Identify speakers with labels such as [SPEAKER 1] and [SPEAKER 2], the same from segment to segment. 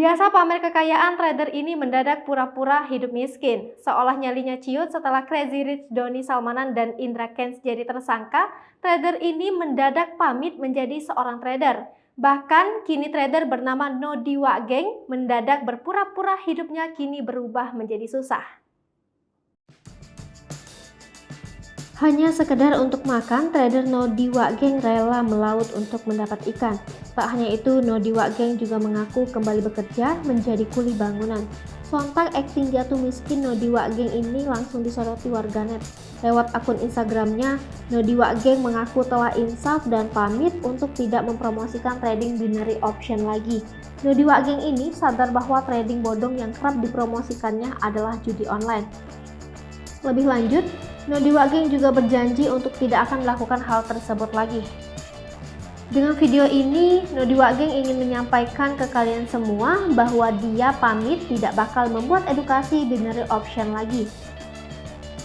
[SPEAKER 1] Biasa pamer kekayaan, trader ini mendadak pura-pura hidup miskin. Seolah nyalinya ciut setelah Crazy Rich Doni Salmanan dan Indra Kents jadi tersangka, trader ini mendadak pamit menjadi seorang trader. Bahkan kini trader bernama Nodi Wageng mendadak berpura-pura hidupnya kini berubah menjadi susah. Hanya sekedar untuk makan, trader Nodi Wageng rela melaut untuk mendapat ikan. Tak hanya itu, Nodi Wageng juga mengaku kembali bekerja menjadi kuli bangunan. Sontak akting jatuh miskin Nodi Wageng ini langsung disoroti warganet. Lewat akun Instagramnya, Nodi Wageng mengaku telah insaf dan pamit untuk tidak mempromosikan trading binary option lagi. Nodi Wageng ini sadar bahwa trading bodong yang kerap dipromosikannya adalah judi online. Lebih lanjut, Nodi Wageng juga berjanji untuk tidak akan melakukan hal tersebut lagi. Dengan video ini, Nodi Wageng ingin menyampaikan ke kalian semua bahwa dia pamit tidak bakal membuat edukasi binary option lagi.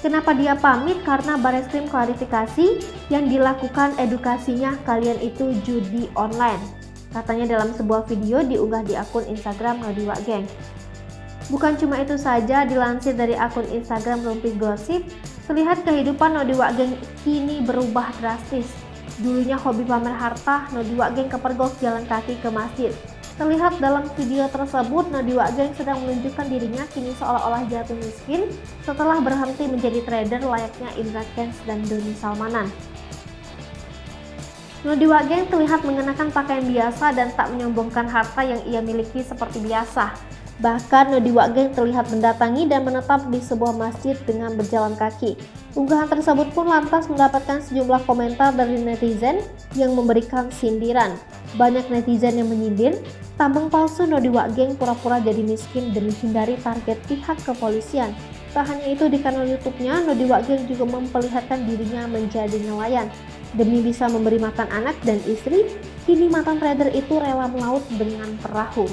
[SPEAKER 1] Kenapa dia pamit? Karena Bareskrim klarifikasi yang dilakukan edukasinya kalian itu judi online. Katanya dalam sebuah video diunggah di akun Instagram Nodi Wageng. Bukan cuma itu saja, dilansir dari akun Instagram Rumpi Gosip, terlihat kehidupan Nodi Wageng kini berubah drastis. Dulunya hobi pamer harta, Nodi Wageng kepergok jalan kaki ke masjid. Terlihat dalam video tersebut, Nodi Wageng sedang menunjukkan dirinya kini seolah-olah jatuh miskin setelah berhenti menjadi trader layaknya Indra Kents dan Doni Salmanan. Nodi Wageng terlihat mengenakan pakaian biasa dan tak menyombongkan harta yang ia miliki seperti biasa. Bahkan Nodi Wageng terlihat mendatangi dan menetap di sebuah masjid dengan berjalan kaki. Unggahan tersebut pun lantas mendapatkan sejumlah komentar dari netizen yang memberikan sindiran. Banyak netizen yang menyindir, tambang palsu Nodi Wageng pura-pura jadi miskin demi hindari target pihak kepolisian. Tak hanya itu, di kanal YouTube-nya, Nodi Wageng juga memperlihatkan dirinya menjadi nelayan. Demi bisa memberi makan anak dan istri, kini mantan trader itu rela melaut dengan perahu.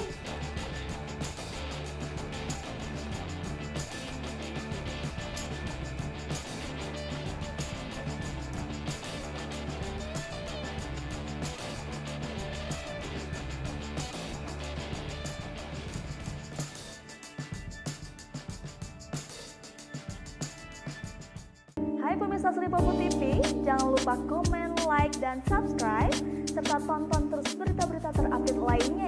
[SPEAKER 2] Hai pemirsa Sri Popo TV, jangan lupa komen, like, dan subscribe, serta tonton terus berita-berita terupdate lainnya